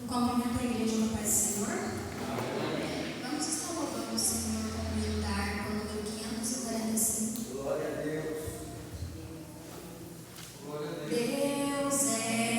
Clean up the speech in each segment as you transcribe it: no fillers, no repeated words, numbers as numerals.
Cumprimento a igreja no Pai do Senhor. Vamos estar louvando o Senhor com o militar com o número 545. Glória a Deus. Glória a Deus. Deus é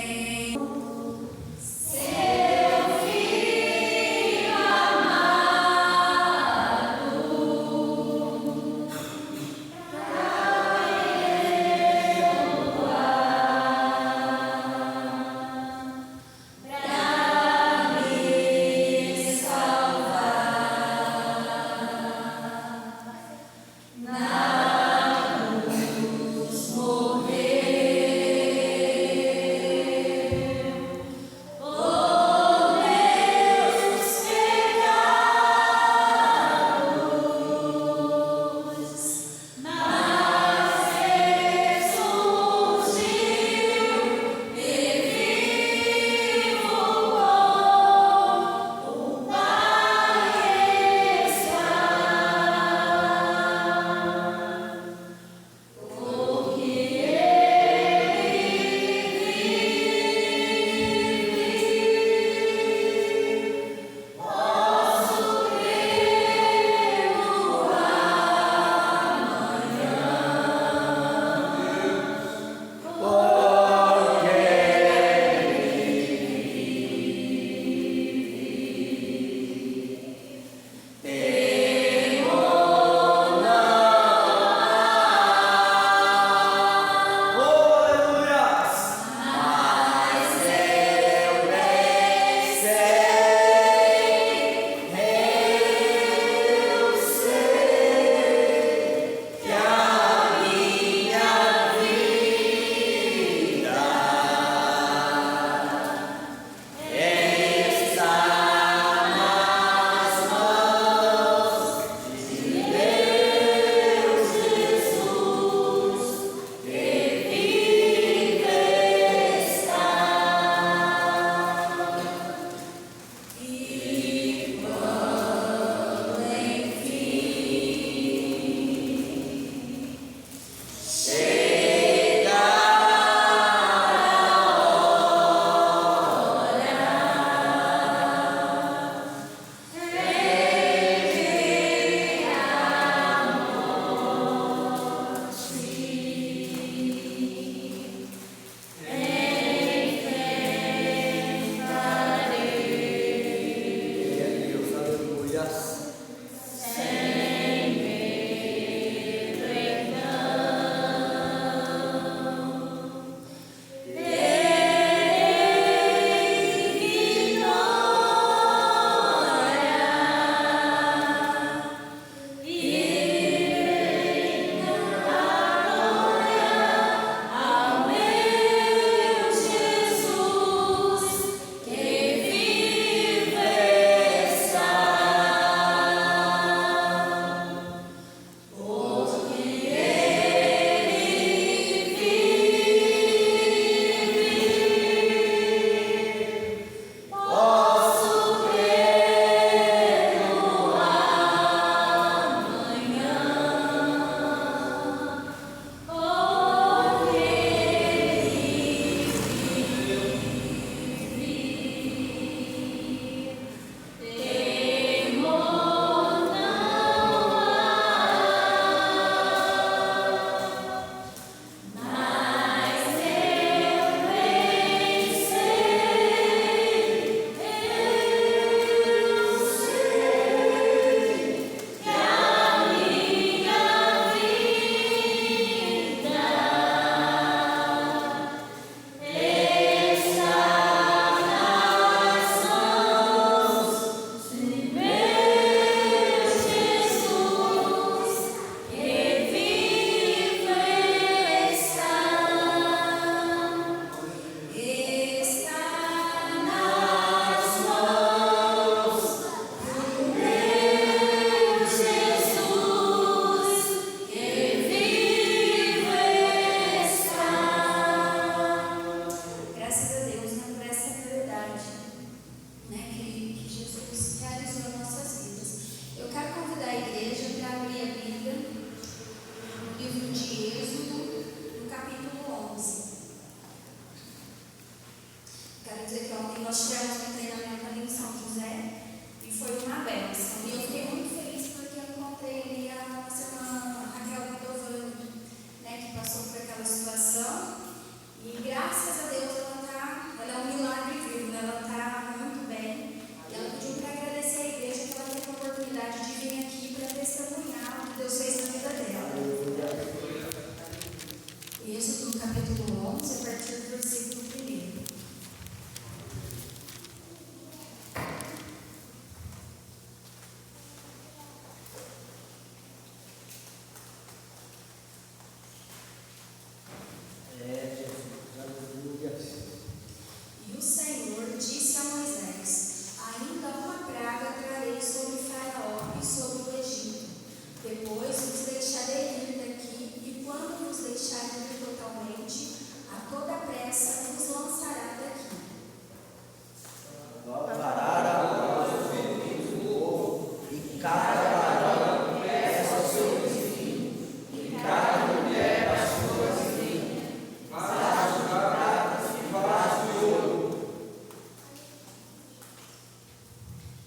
Quero dizer que ontem nós tivemos um treinamento capítulo 11, a partir do versículo 1. E o Senhor disse a Moisés: ainda uma praga trarei sobre Faraó e sobre o Egito. Depois vos deixarei ir daqui, e quando vos deixarem ir totalmente, a toda pressa vos lançará daqui. Parará o povo, e cada varão peça o seu filho, e cada mulher a sua filha, vaso de prata e vaso de ouro.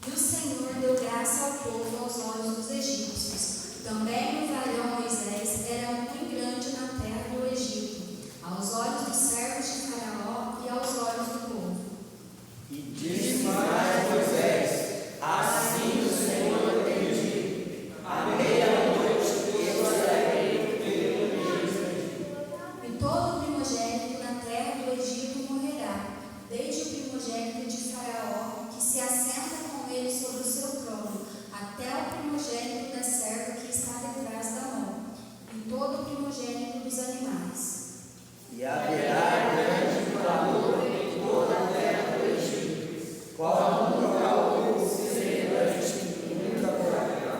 E o Senhor deu graça ao povo aos olhos dos egípcios. Também o varão Moisés era muito grande na terra do Egito, aos olhos dos servos de Faraó e aos olhos do povo. E disse mais Moisés: assim o Senhor tem dito, à meia-noite eu sairei pelo Egito. E todo o primogênito na terra do Egito morrerá, desde o primogênito de Faraó, que se assenta com ele sobre o seu trono, até o primogênito da serva que está detrás da mão, e todo o primogênito dos animais. E haverá grande clamor em toda a terra do Egito, qual nunca houve semelhante e nunca haverá.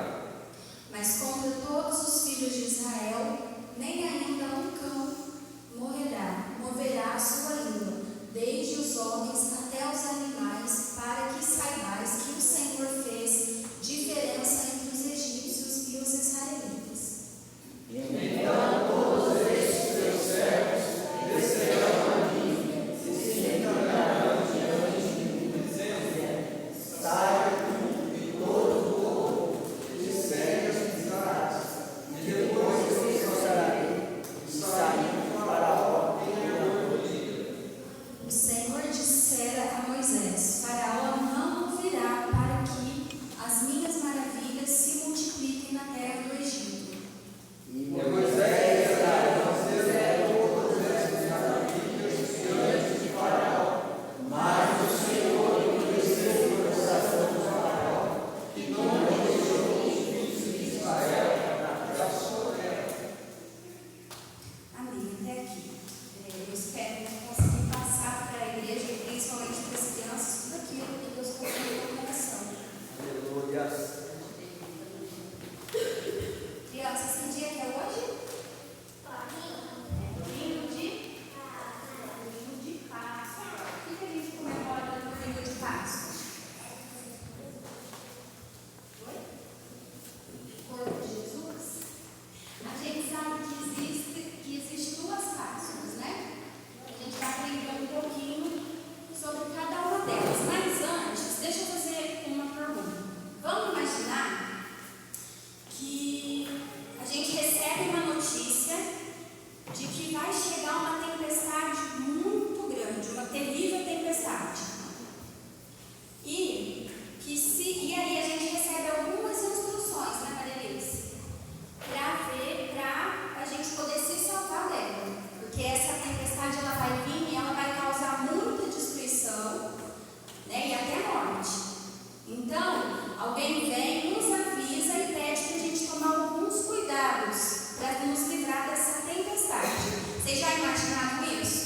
Mas contra todos os filhos de Israel, nem ainda um cão moverá a sua língua, desde os homens até os animais, para que saibais que o Senhor fez diferença entre os egípcios e os israelitas. Então todos estes teus servos descerão a mim, e se encaminharão diante de mim, dizendo: saia tu e todo o povo, e segue as pisadas, e depois eu expulsarei, e saindo Faraó tenha orgulho. O Senhor dissera a Moisés: Faraó não ouvirá para que as minhas maravilhas se multipliquem na terra do Egito. E Moisés e Arão fizeram todas essas maravilhas diante de Faraó, mas o Senhor endureceu o coração de Faraó, e não deixou os filhos de Israel na sua terra. Amém. Até aqui. Eu espero conseguir passar para a igreja, e principalmente para as crianças, tudo aquilo que Deus colocou no coração. Aleluia. Crianças, que dia que é hoje? Domingo de Páscoa. O que a gente comemora no domingo de Páscoa? Oi? O corpo de Jesus? A gente sabe que existe duas Páscoas, né? A gente vai aprender um pouquinho sobre cada uma delas. Mas antes, deixa eu fazer uma pergunta. Vamos imaginar que a gente recebe uma notícia de que vai chegar uma tempestade muito grande, uma terrível tempestade. E aí a gente recebe algumas instruções, né, Maria Alice? Para a gente poder se salvar dela. Porque essa tempestade ela vai vir e ela vai causar muita destruição, né, e até morte. Então, alguém vem, nos avisa e pede para a gente tomar alguns cuidados para nos livrar dessa tempestade. Vocês já imaginaram isso?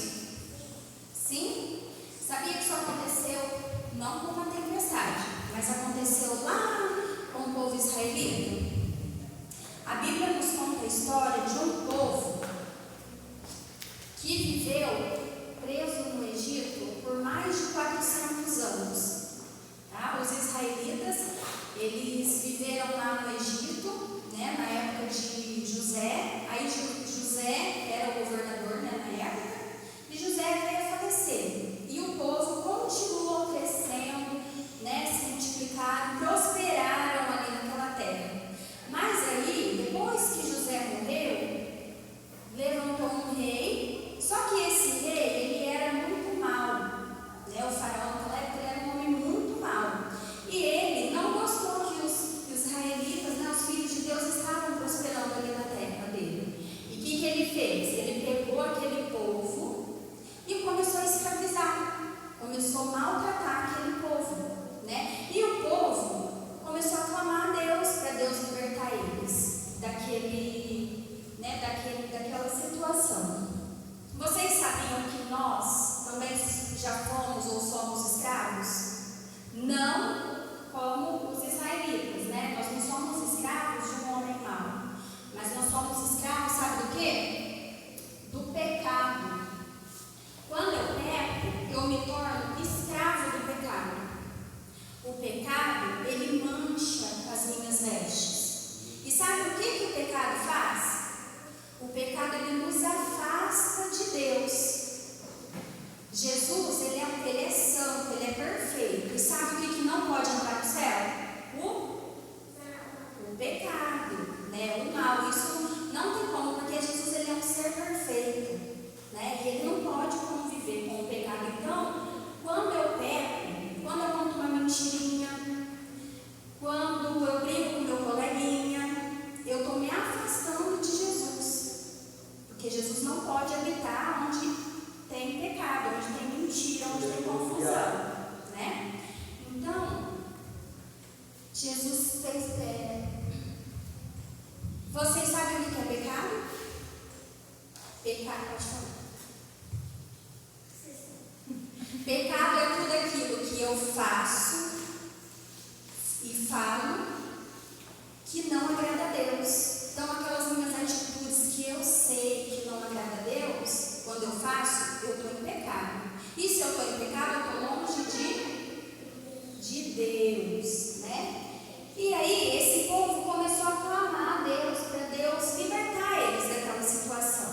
Sim? Sabia que isso aconteceu não com uma tempestade, mas aconteceu lá com o povo israelita? A Bíblia nos conta a história de um povo que viveu preso no Egito por mais de 400 anos. Tá? Os israelitas, eles viveram lá no Egito, né, na época de José. Aí José era o governador, né, na época, e José veio a falecer. E o povo continuou crescendo, né, se multiplicaram, prosperaram ali naquela terra. Mas aí, depois que José morreu, levantou um rei, só que esse rei, ele era muito mau, né? O faraó naquela época ele era um homem muito mau. E ele não gostou que os israelitas, né, os filhos de Deus, estavam prosperando ali na terra dele. E o que ele fez? eu faço e falo que não agrada a Deus. Então, aquelas minhas atitudes que eu sei que não agrada a Deus, quando eu faço, eu estou em pecado. E se eu estou em pecado, eu estou longe de Deus, né? E aí, esse povo começou a clamar a Deus, para Deus libertar eles daquela situação,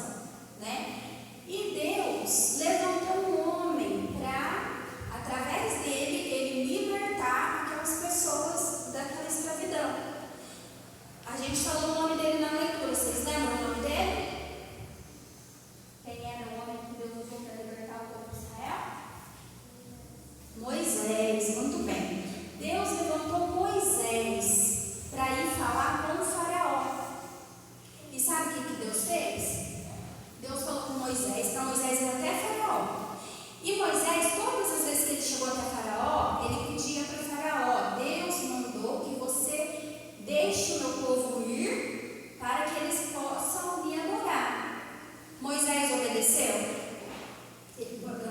né? E Deus levantou um homem para, através dele, ele libertar aquelas pessoas daquela escravidão. A gente falou o nome dele na leitura, vocês lembram o nome dele? Quem era o homem que Deus usou para libertar o povo de Israel? Moisés, muito bem. Deus levantou Moisés para ir falar com o faraó. E sabe o que Deus fez? Deus falou com Moisés, para Moisés ir até faraó. E Moisés, todas as vezes que ele chegou até faraó, ele pedia para o faraó: Deus mandou que você deixe o meu povo ir para que eles possam me adorar. Moisés obedeceu?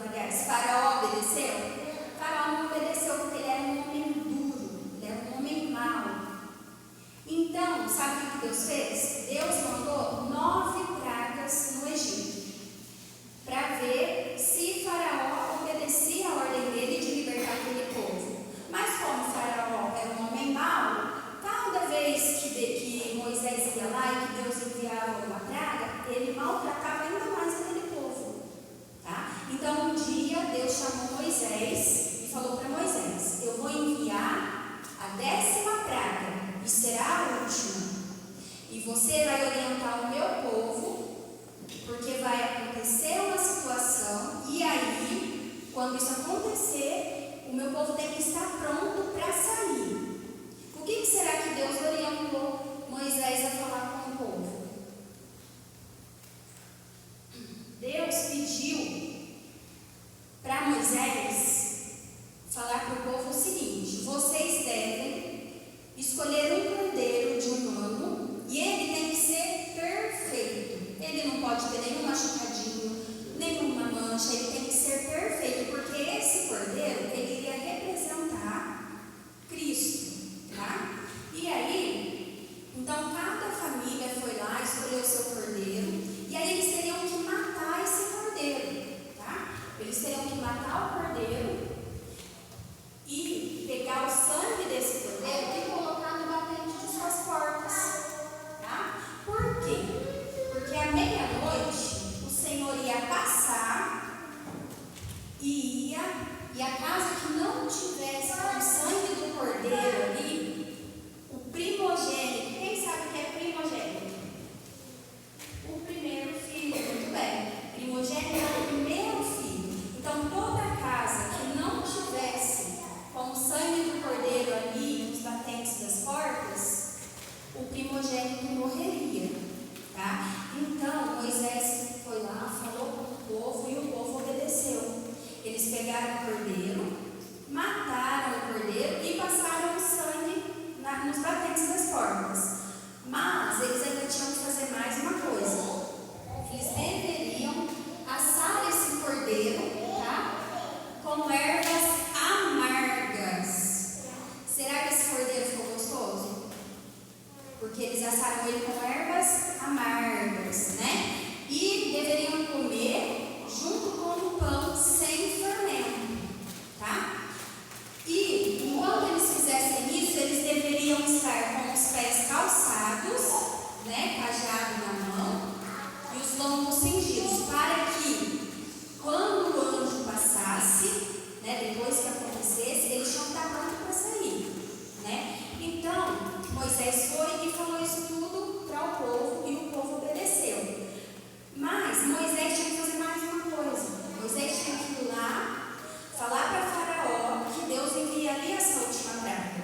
Aliás, faraó obedeceu? Faraó não obedeceu porque ele era um homem duro, ele era um homem mau. Então, sabe o que Deus fez? Deus mandou 9 pragas no Egito, para ver se Faraó obedecia a ordem dele de libertar aquele povo. Mas como Faraó era um homem mau, cada vez que Moisés ia lá e que Deus enviava uma praga, ele maltratava ainda mais aquele povo, tá? Então um dia Deus chamou Moisés e falou para Moisés: eu vou enviar a 10ª praga e será a última, e você vai orientar o meu povo, porque vai acontecer uma situação, e aí, quando isso acontecer, o meu povo tem que estar pronto para sair. O que será que Deus orientou Moisés a falar com o povo? Deus pediu para Moisés falar para o povo o seguinte: vocês devem escolher um cordeiro de um ano, e ele tem que ser perfeito. Ele não pode ter nenhum machucadinho, nenhuma mancha, ele tem que ser perfeito, porque esse cordeiro, ele iria representar Cristo, tá? E aí, então cada família foi lá, escolheu o seu cordeiro, e aí eles teriam que matar esse cordeiro, tá? Eles teriam que matar o cordeiro e pegar o sangue desse cordeiro e colocar no batente de suas portas, tá? Por quê? Porque à meia-noite o Senhor ia passar e a casa que não tivesse com o sangue do cordeiro ali, o primogênito, quem sabe o que é primogênito? O primeiro filho, muito bem. Primogênito é o primeiro filho. Então toda casa que não tivesse com o sangue do cordeiro ali nos batentes das portas, o primogênito morreria, tá? Então Moisés foi lá, falou com o povo e o povo obedeceu. Eles pegaram o cordeiro, mataram o cordeiro e passaram o sangue nos batentes das portas. Mas eles ainda tinham que fazer mais uma coisa: eles deveriam assar esse cordeiro, tá? Com ervas amargas. Será que esse cordeiro ficou gostoso? Porque eles assaram ele com ervas amargas, né? E deveriam comer junto com o pão sem fermento, tá? E enquanto eles fizessem isso, eles deveriam estar com os pés calçados, né? Cajado na mão e os lombos cingidos, para que quando o anjo passasse, né? Depois que acontecesse, eles tinham que estar prontos para sair, né? Então Moisés foi e falou isso tudo para o povo e o povo obedeceu. Mas Moisés tinha que fazer mais uma coisa. Moisés tinha que ir lá, falar para Faraó que Deus enviaria essa última praga,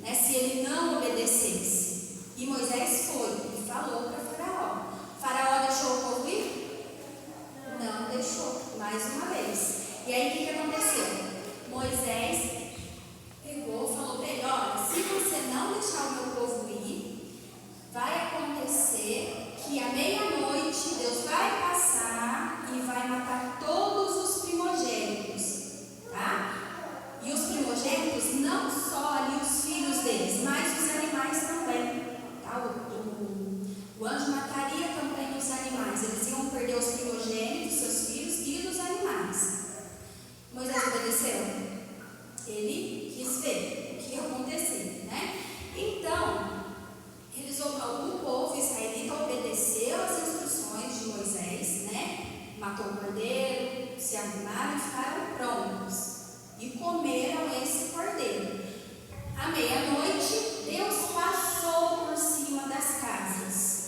né, se ele não obedecesse. E Moisés foi e falou para Faraó. Faraó deixou o povo ir? Não deixou, mais uma vez. E aí o que aconteceu? Moisés pegou, falou para ele: olha, se você não deixar o meu povo ir, vai acontecer que à meia-noite Deus vai passar e vai matar todos os primogênitos, tá? o cordeiro, se arrumaram e ficaram prontos. E comeram esse cordeiro. À meia-noite, Deus passou por cima das casas.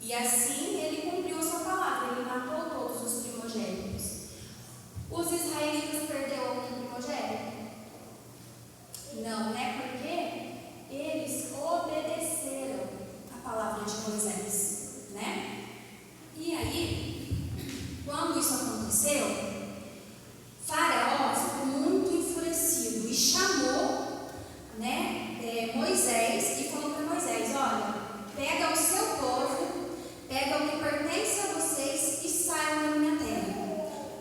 E assim ele cumpriu sua palavra. Ele matou todos os primogênitos. Os israelitas perderam algum primogênito? Não, né? Porque eles obedeceram a palavra de Moisés, né? E aí, quando isso aconteceu, Faraó ficou muito enfurecido e chamou, né, Moisés e falou para Moisés: olha, pega o seu povo, pega o que pertence a vocês e saiam da minha terra.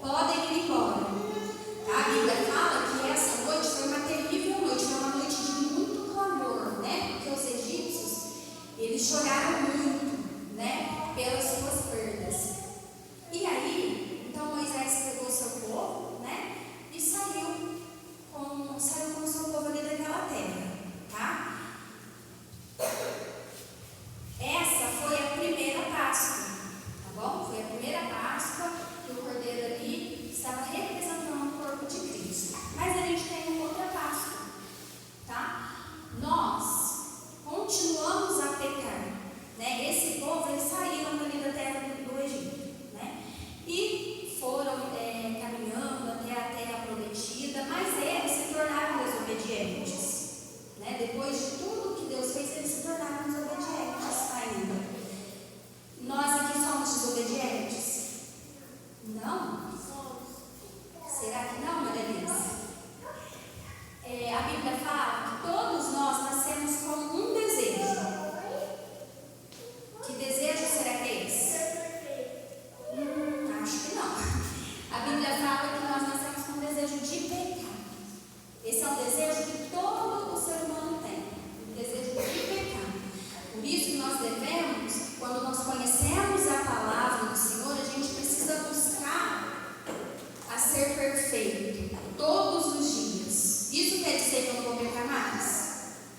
Podem ir embora. A Bíblia fala que essa noite foi uma terrível noite, foi uma noite de muito clamor, né? Porque os egípcios, eles choraram muito, né, pelas suas perdas. E aí, então Moisés pegou o seu povo, né, e saiu com o seu povo ali daquela terra, tá? Essa foi a primeira Páscoa, tá bom? Foi a primeira Páscoa que o cordeiro ali estava representando o corpo de Cristo. Mas a gente tem uma outra Páscoa, tá? Nós continuamos a pecar, né? Esse povo, eles saíram dali da terra do Egito, né? E foram caminhando até a terra prometida, mas eles se tornaram desobedientes, né? Depois de tudo que Deus fez, eles se tornaram desobedientes ainda. Nós aqui somos desobedientes? Não? Será que não, Maria Elisa? A Bíblia fala que todos nós nascemos com um desejo. Que desejo será que é esse? Acho que não. A Bíblia fala que nós nascemos com um desejo de pecar. Esse é um desejo que todo o ser humano tem. Um desejo de pecar. Por isso que nós devemos, quando nós conhecemos a palavra do Senhor, a gente precisa buscar a ser perfeito todos os dias. Isso quer dizer que eu não vou pecar mais?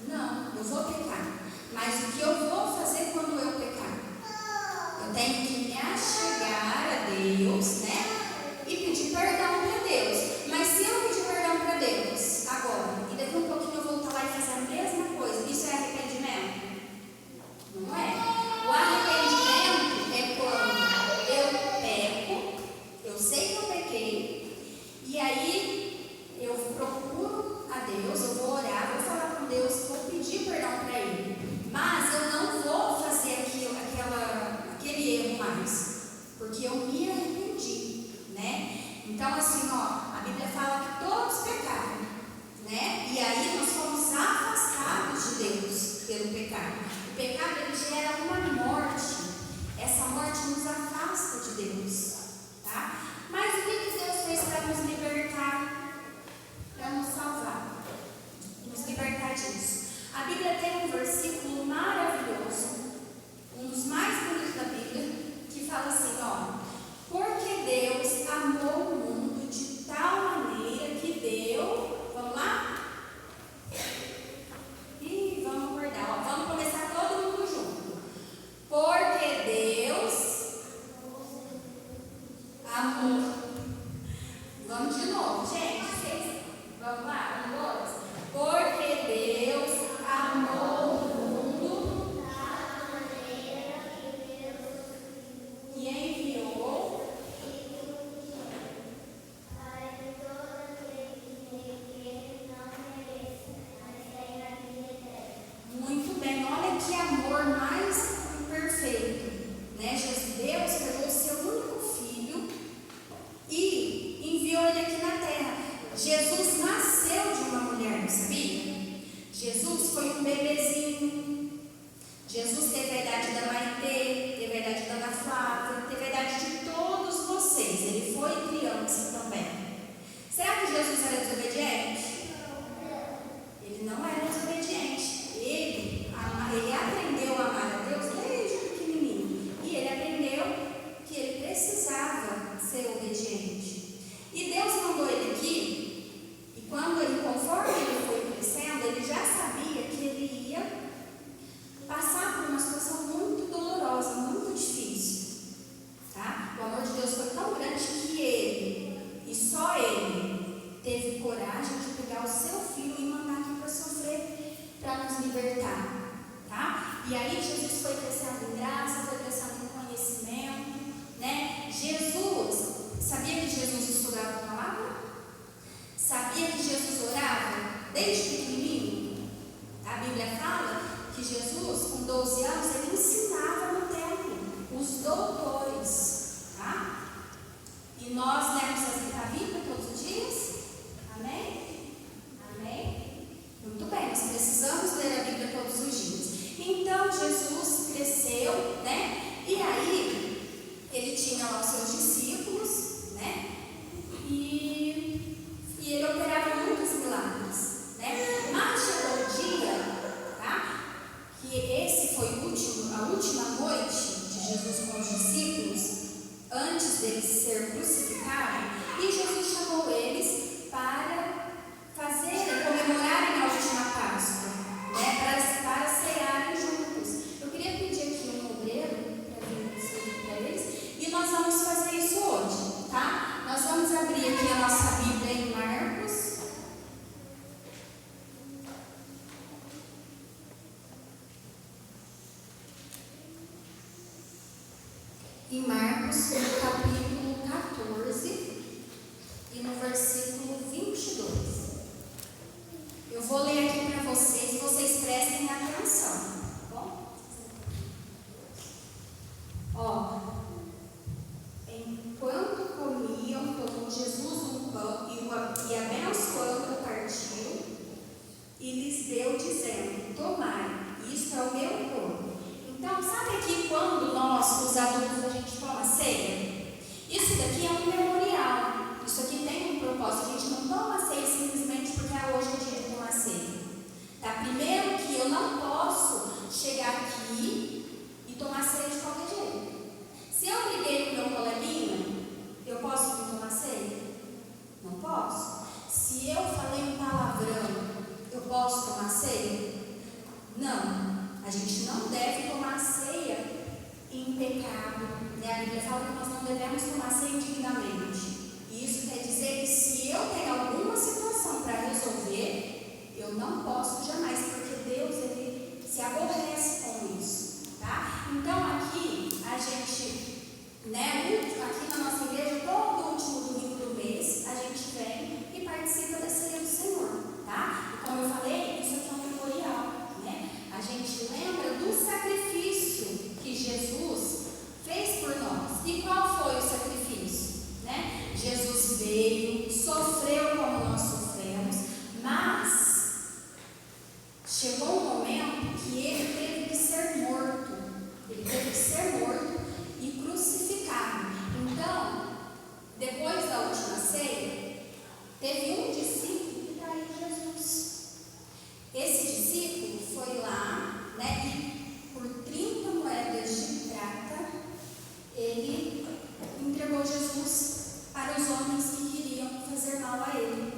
Não, eu vou pecar. Mas o que eu vou fazer quando eu pecar? Eu tenho que me achegar a Deus, né? E pedir perdão para Deus. Mas se eu pedir perdão para Deus agora, e daqui um pouquinho eu voltar lá e fazer a mesma coisa, isso é arrependimento? Não é? O arrependimento é quando eu peco, eu sei que eu pequei, e aí eu procuro a Deus, eu vou orar, vou falar com Deus, vou pedir perdão para Ele, mas eu não vou fazer aquele erro mais, porque eu me arrependi, né? Então assim, ó, a Bíblia fala que todos pecaram, né? E aí nós fomos afastados de Deus pelo pecado. O pecado, ele gera uma morte. Essa morte nos afasta de Deus, tá? Mas o que Deus fez para nos libertar, para nos salvar, nos libertar disso? A Bíblia tem um versículo maravilhoso, um dos mais bonitos da Bíblia, que fala assim, ó: porque Deus amou o mundo de tal maneira que deu, vamos lá? E vamos acordar, ó, vamos começar todo mundo junto. Porque Deus amou. Vamos de novo, gente. Vamos lá, 1, 2. Porque Deus amou o mundo e enviou muito bem. Olha que amor mais perfeito, né? Deus pegou o seu único filho e enviou ele aqui na terra. Jesus nasceu de uma mulher, sabia? Jesus foi um bebezinho. Jesus teve a idade da Maitê, teve a idade da Ana Flávia, teve a idade de todos vocês. Ele foi criança também. Será que Jesus era desobediente? Ele não era desobediente. Ele aprendeu a amar a Deus desde pequenininho. E ele aprendeu que ele precisava ser obediente. E Deus mandou ele aqui, e Marcos, no capítulo 14 e no versículo 22. Eu vou ler aqui para vocês prestem atenção, tá bom? Ó, enquanto comiam, tomou Jesus um pão e abençoando, partiu e lhes deu, dizendo: tomai, isto é o meu corpo. Então, sabe aqui quando nós, os adultos, a gente toma ceia? Isso daqui é um memorial. Isso aqui tem um propósito. A gente não toma ceia simplesmente porque hoje é dia de tomar ceia. Tá? Primeiro que eu não posso chegar aqui e tomar ceia de qualquer jeito. Se eu briguei com meu coleguinha, eu posso vir tomar ceia? Não posso. Se eu falei um palavrão, eu posso tomar ceia? Não. A gente não deve tomar ceia em pecado. Né? A Bíblia fala que nós não devemos tomar ceia indignamente. E isso quer dizer que se eu tenho alguma situação para resolver, eu não posso jamais, porque Deus ele se aborrece com isso. Tá? Então aqui a gente, aqui na nossa igreja, todo último domingo do mês, a gente vem e participa da ceia do Senhor. Tá? E como eu falei, isso aqui é um memorial. A gente lembra do sacrifício que Jesus fez por nós. E qual foi o sacrifício? Jesus veio, sofreu como nós sofremos, mas chegou um momento que ele teve que ser morto. Ele teve que ser morto e crucificado. Então, depois da última ceia, teve um discípulo que traiu Jesus. Esse discípulo foi lá, e por 30 moedas de prata, ele entregou Jesus para os homens que queriam fazer mal a ele,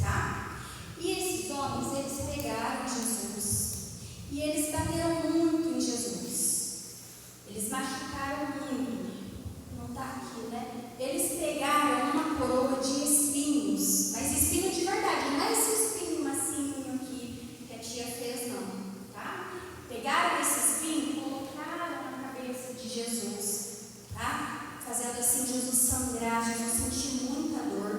tá? E esses homens, eles pegaram Jesus e eles bateram muito em Jesus. Eles machucaram muito. Não está aqui, Eles pegaram uma coroa de espinhos, mas espinho de verdade, não é esse espinho macinho que a tia fez, não, tá? Pegaram esse espinho e colocaram na cabeça de Jesus, tá? Fazendo assim Jesus sangrar, Jesus sentir muita dor.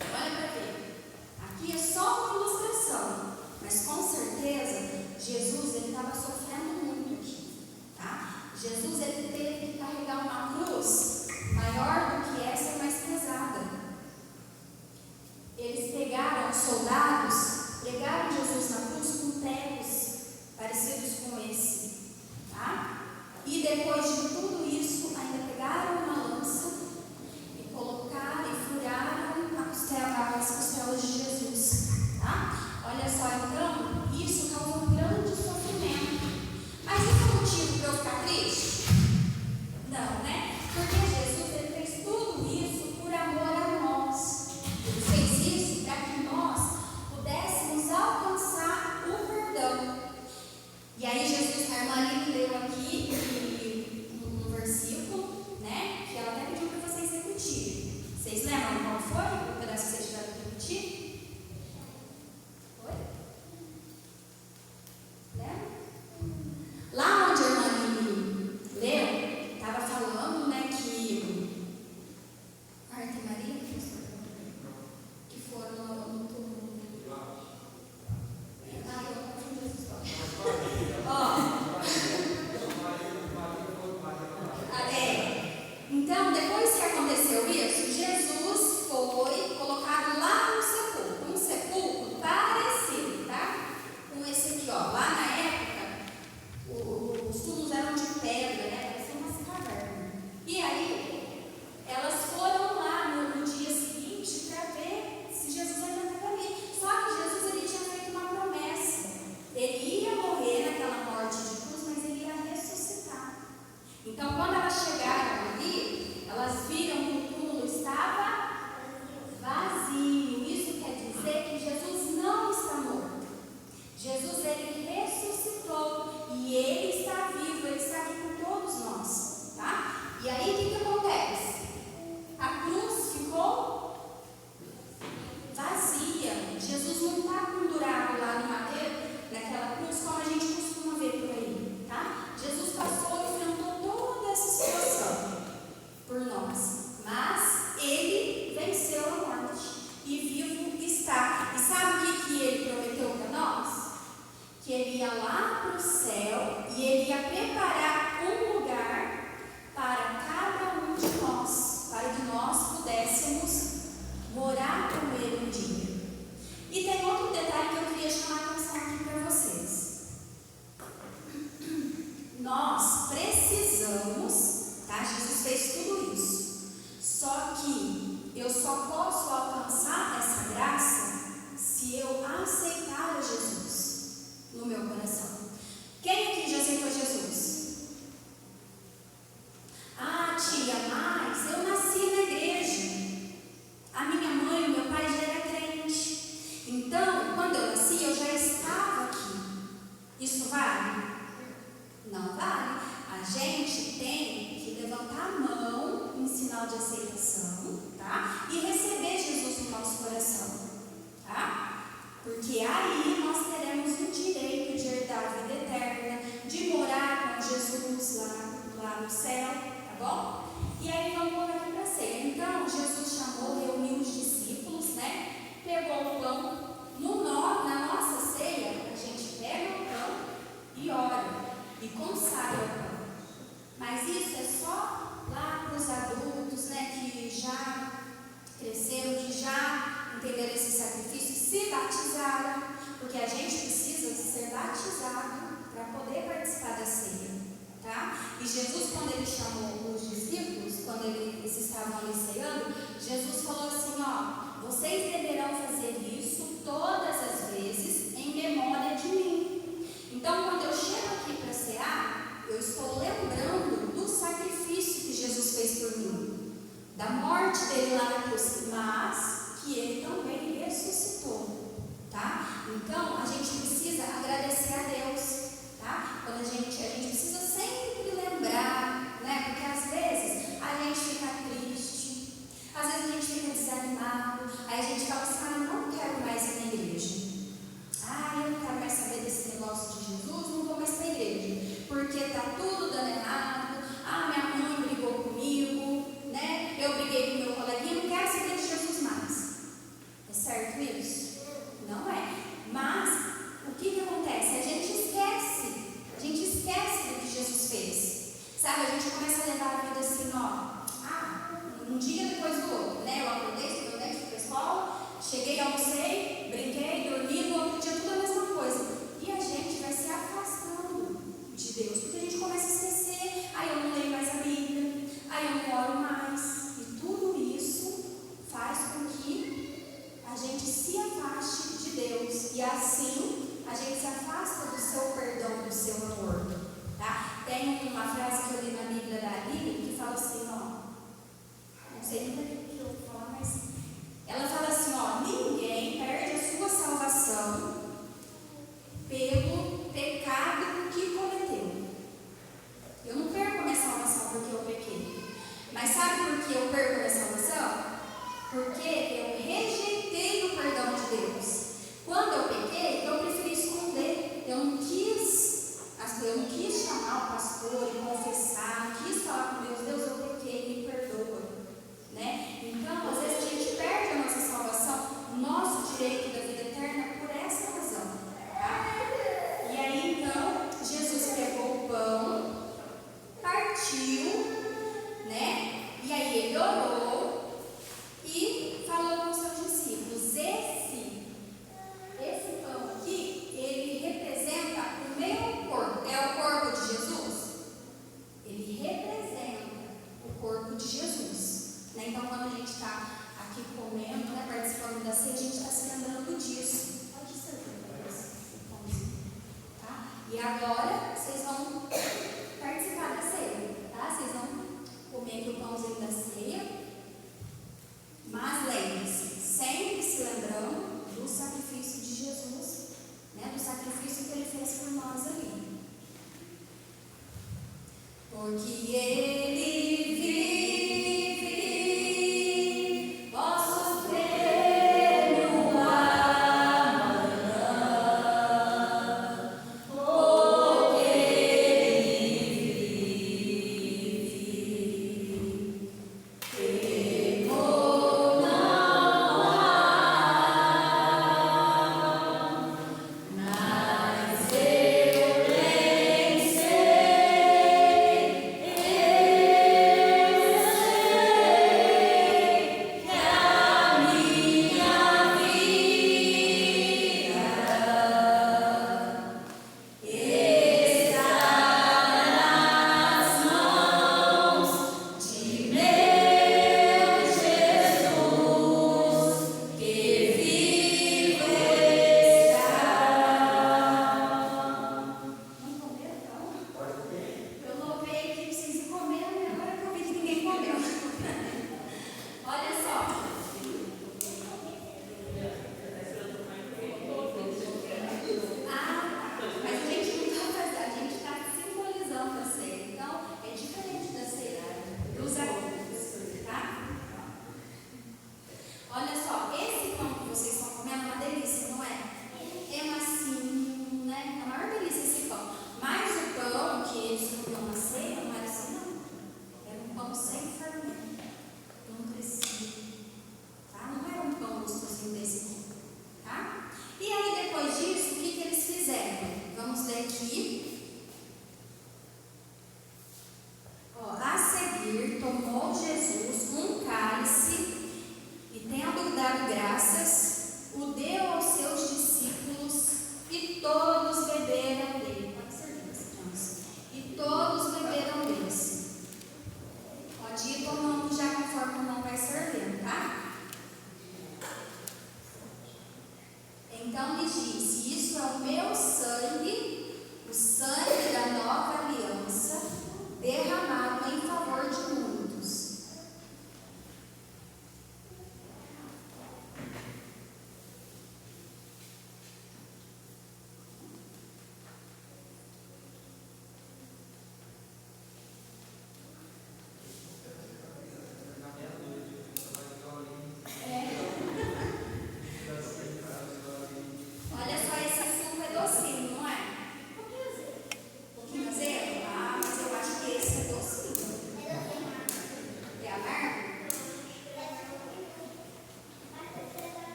Olha para ver, aqui é só uma ilustração, mas com certeza Jesus ele estava sofrendo muito aqui, tá? Jesus ele teve que carregar uma cruz maior do que essa e mais pesada. Eles pegaram os soldados, pregaram Jesus na cruz com pregos parecidos com esse, tá? E depois de tudo isso, ainda pegaram uma lança e colocaram e furaram as costelas de Jesus, tá? Olha só, então, isso causou um grande sofrimento. Mas isso é motivo para eu ficar triste? Não, Porque Jesus ele fez tudo isso por amor a nós. Ele fez isso para que nós pudéssemos alcançar o perdão. E aí Jesus, a irmã Aline leu aqui no versículo, que ela até pediu para vocês repetirem. Vocês lembram qual foi o pedaço que vocês tiveram que repetir? Foi? Lembra? Lá onde a irmã Aline leu, estava falando, que Marta e Maria, que foram no túmulo. Eu confundi essa história. Então, depois que aconteceu isso, Jesus foi colocar porque aí nós teremos o direito de herdar a vida eterna, de morar com Jesus lá no céu, tá bom? E aí vamos voltar aqui para a ceia. Então, Jesus chamou, reuniu os discípulos, né? Pegou o pão. Na nossa ceia, a gente pega o pão e ora, e consagra o pão. Mas isso é só lá para os adultos, né? Que já cresceram, que já entenderam esse sacrifício, se batizaram, porque a gente precisa ser batizado para poder participar da ceia, tá? E Jesus, quando ele chamou os discípulos, quando eles estavam ali ceando, Jesus falou assim, ó, vocês deverão fazer isso todas as vezes em memória de mim. Então, quando eu chego aqui para cear, eu estou lembrando do sacrifício que Jesus fez por mim, da morte dele lá na cruz, mas que ele também ressuscitou, tá? Então, a gente precisa agradecer a Deus, tá? Quando a gente precisa sempre lembrar, né? Porque às vezes a gente fica triste, às vezes a gente fica desanimado, aí a gente fala assim, eu não quero mais ir na igreja. Eu não quero mais saber desse negócio de Jesus, não vou mais para a igreja, porque está tudo dando errado, minha mãe brigou comigo, né? Eu briguei com meu coleguinha, não quero saber de Jesus mais. É certo isso? Não é. Mas, o que acontece? A gente esquece do que Jesus fez. Sabe, a gente começa a levar a vida assim, um dia depois do outro, né? Eu acordei, escovei o dente, fui para a escola, cheguei, almocei, brinquei, dormi, no outro dia tudo a mesma coisa. E a gente vai se afastando de Deus, porque a gente começa a esquecer, eu não leio mais a Bíblia, eu não oro mais. E tudo isso faz com que a gente se afaste de Deus. E assim, a gente se afasta do seu perdão, do seu amor. Tá? Tem uma frase que eu li na Bíblia da Aline, que fala assim, não sei nem o que eu vou falar, mas ela fala assim, ninguém perde a sua salvação pelo pecado que cometeu. Eu não perco a minha salvação porque eu pequei. Mas sabe por que eu perco a minha salvação? Porque eu rejeitei o perdão de Deus. Quando eu pequei, eu preferi esconder. Eu não quis chamar o pastor e confessar, não quis falar com Deus, Deus, eu pequei, me perdoa, né? Então, às vezes a gente perde a nossa salvação, o nosso direito da vida eterna por essa razão, tá? E aí, então, Jesus pegou o pão, partiu, né? E aí ele orou e falou com os seus discípulos, esse pão aqui, ele representa o meu corpo. É o corpo de Jesus? Ele representa o corpo de Jesus, né? Então, quando a gente está aqui comendo, né, participando da ceia, a gente está se lembrando disso. Pode servir para esse pãozinho, tá? E agora, vocês vão participar da ceia, tá? Vocês vão comer aqui o pãozinho da ceia. Mas lembre-se, sempre se lembrando do sacrifício de Jesus, né? Do sacrifício que ele fez por nós ali. Porque ele vive, posso crer no amanhã. Porque ele vive, temor não há, mas eu bem sei.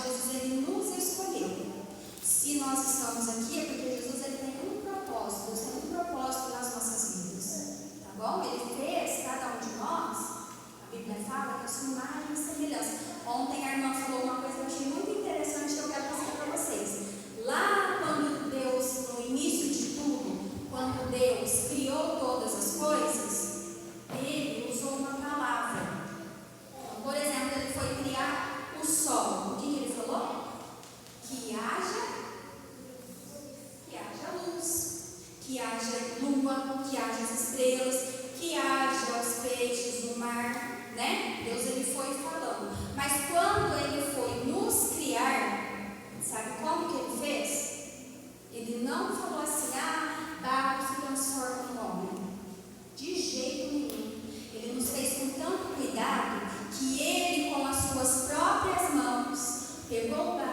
Jesus ele nos escolheu. Se nós estamos aqui é porque Jesus ele tem um propósito, Deus tem um propósito nas nossas vidas, tá bom? Ele fez cada um de nós, a Bíblia fala que a sua imagem e semelhança. Ontem a irmã falou uma coisa que eu achei muito interessante que eu quero passar para vocês. Lá quando Deus, no início de tudo, quando Deus criou todas as coisas, ele usou uma palavra. Então, por exemplo, ele foi criar o sol. O que ele falou? Que haja luz, que haja lua, que haja as estrelas, que haja os peixes do mar, né? Deus ele foi falando. Mas quando ele foi nos criar, sabe como que ele fez? Ele não falou assim, barro se transforma no homem. De jeito nenhum. Ele nos fez com tanto cuidado que ele, com as suas próprias mãos, pegou o barro